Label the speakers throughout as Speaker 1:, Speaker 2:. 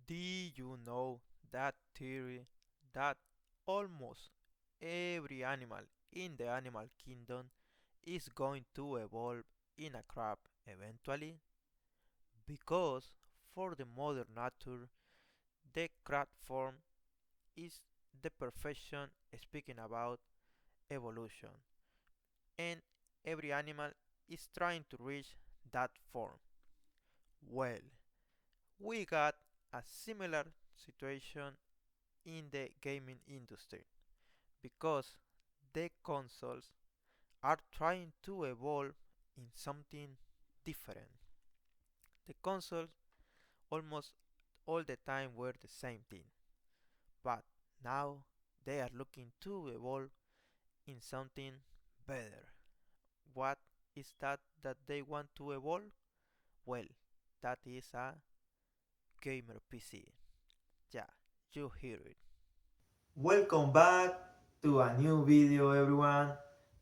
Speaker 1: Did you know that theory that almost every animal in the animal kingdom is going to evolve in a crab eventually? Because for the modern nature, the crab form is the perfection speaking about evolution, and every animal is trying to reach that form. Well, we got a similar situation in the gaming industry because the consoles are trying to evolve in something different. The consoles almost all the time were the same thing, but now they are looking to evolve in something better. What is that they want to evolve? Well, that is a gamer PC. Yeah, you hear it.
Speaker 2: Welcome back to a new video everyone.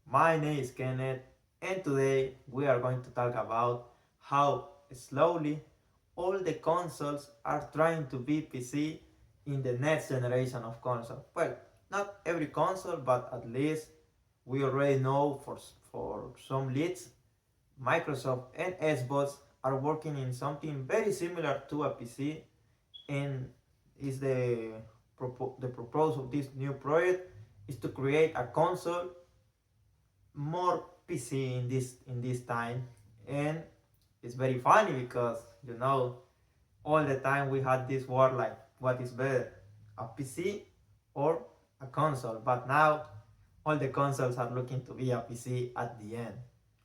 Speaker 2: My name is Kenneth and today we are going to talk about how slowly all the consoles are trying to be PC in the next generation of console. Well, not every console but at least we already know for some leads Microsoft and Xbox are working in something very similar to a PC and is the purpose of this new project is to create a console more PC in this time, and it's very funny because all the time we had this war like what is better, a PC or a console, but now all the consoles are looking to be a PC at the end.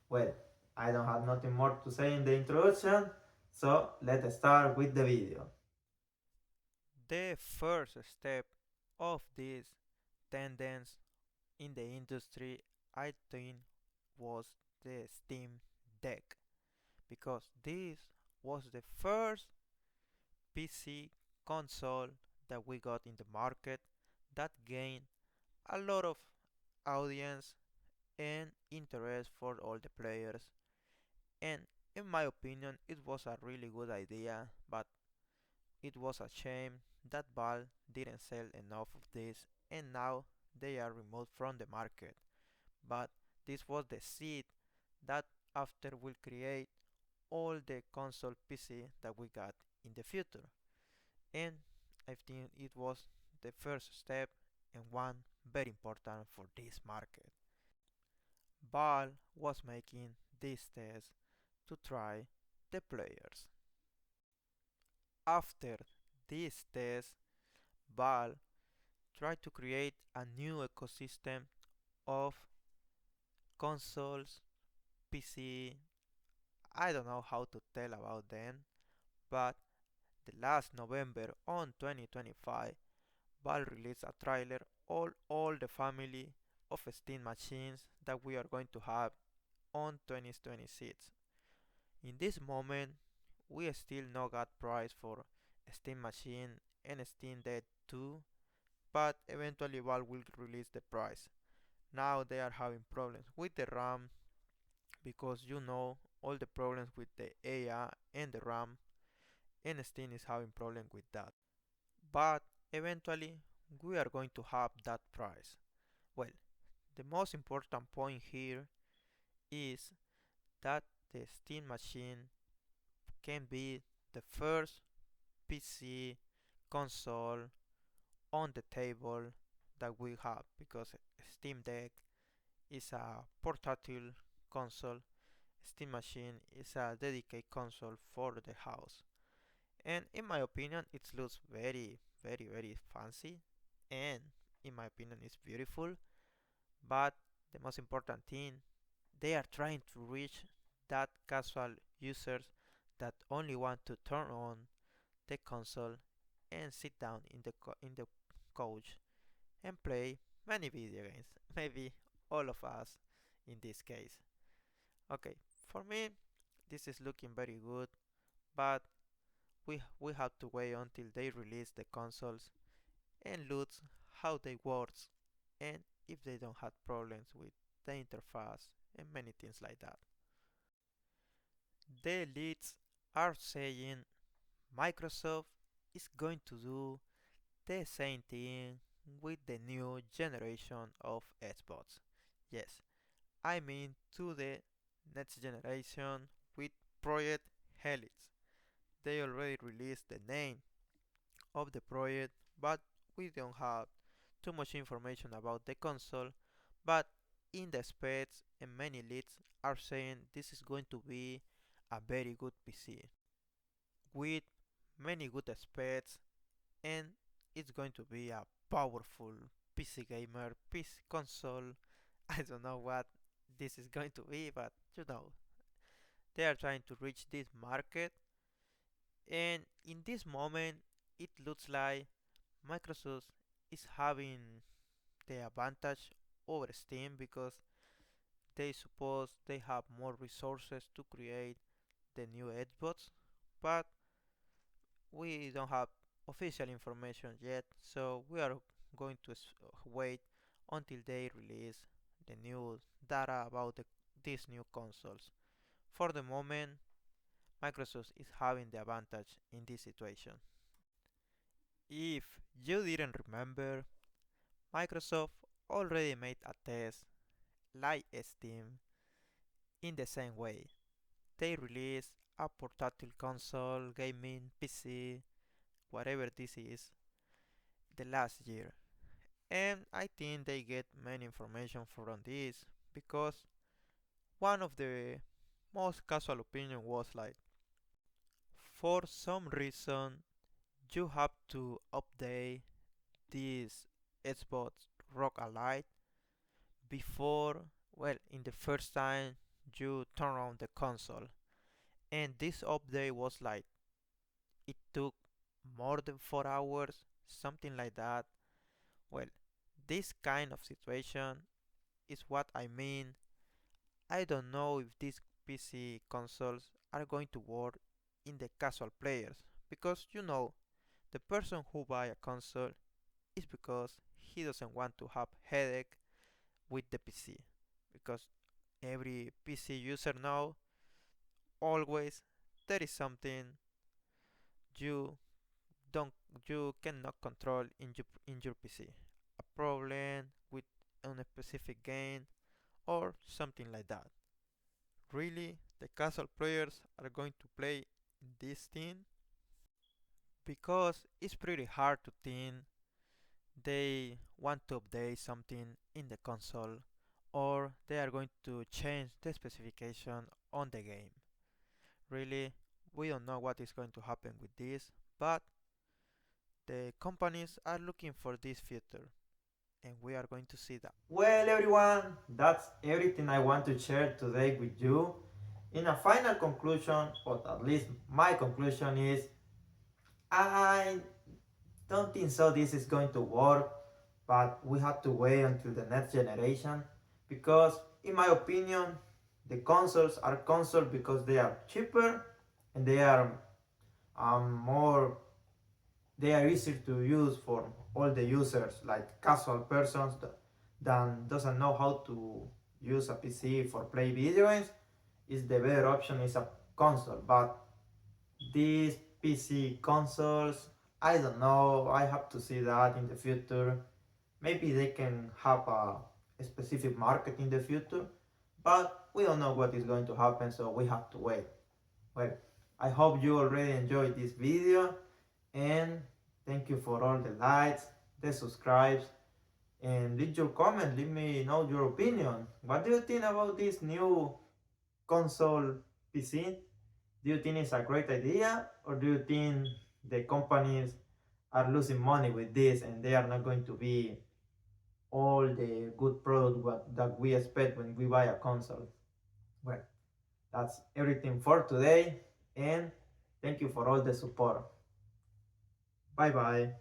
Speaker 2: Well, I don't have nothing more to say in the introduction, so let's start with the video.
Speaker 1: The first step of this tendency in the industry, I think, was the Steam Deck because this was the first PC console that we got in the market that gained a lot of audience and interest for all the players. And in my opinion, it was a really good idea, but it was a shame that Valve didn't sell enough of this and now they are removed from the market. But this was the seed that after will create all the console PC that we got in the future. And I think it was the first step and one very important for this market. Valve was making this test to try the players. After this test, Valve tried to create a new ecosystem of consoles, PC. I don't know how to tell about them, but the last November on 2025, Valve released a trailer all the family of Steam machines that we are going to have on 2026. In this moment, we still no got price for Steam Machine and Steam Deck 2, but eventually Valve will release the price. Now they are having problems with the RAM because all the problems with the AI and the RAM, and Steam is having problem with that. But eventually we are going to have that price. Well, the most important point here is that the Steam machine can be the first PC console on the table that we have because Steam Deck is a portable console. Steam Machine is a dedicated console for the house. And in my opinion, it looks very, very, very fancy. And in my opinion, it's beautiful. But the most important thing, they are trying to reach that casual users that only want to turn on the console and sit down in the couch and play many video games. Maybe all of us in this case. Okay, for me, this is looking very good, but we have to wait until they release the consoles and look how they work and if they don't have problems with the interface and many things like that. The leads are saying Microsoft is going to do the same thing with the new generation of Xbox. Yes, I mean to the next generation with Project Helix. They already released the name of the project, but we don't have too much information about the console. But in the specs and many leads are saying this is going to be a very good PC with many good specs, and it's going to be a powerful PC gamer, PC console. I don't know what this is going to be, but they are trying to reach this market, and in this moment it looks like Microsoft is having the advantage over Steam because they suppose they have more resources to create the new Xbox, but we don't have official information yet, so we are going to wait until they release the new data about these new consoles. For the moment, Microsoft is having the advantage in this situation. If you didn't remember, Microsoft already made a test like Steam in the same way. They released a portable console, gaming PC, whatever this is, the last year. And I think they get many information from this because one of the most casual opinion was like, for some reason you have to update this Xbox Rock Ally before, well, in the first time you turn on the console. And this update was like, it took more than 4 hours, something like that. Well, this kind of situation is what I mean. I don't know if these PC consoles are going to work in the casual players because the person who buy a console is because he doesn't want to have headache with the PC, because every PC user know always there is something you don't you cannot control in your PC, a problem with a specific game or something like that. Really, the casual players are going to play this thing because it's pretty hard to think they want to update something in the console or they are going to change the specification on the game. Really, we don't know what is going to happen with this, but the companies are looking for this future and we are going to see that.
Speaker 2: Well, everyone, that's everything I want to share today with you. In a final conclusion, or at least my conclusion is, I don't think so this is going to work, but we have to wait until the next generation because, in my opinion, the consoles are consoles because they are cheaper and they are more they are easier to use for all the users, like casual persons that doesn't know how to use a PC for play video games. Is the better option is a console, but these PC consoles, I don't know. I have to see that in the future. Maybe they can have a specific market in the future, but we don't know what is going to happen, so we have to wait. Well, I hope you already enjoyed this video, and thank you for all the likes, the subscribes, and leave your comment. Let me know your opinion. What do you think about this new console PC? Do you think it's a great idea, or do you think the companies are losing money with this and they are not going to be all the good product that we expect when we buy a console? Well, that's everything for today, and thank you for all the support. Bye bye.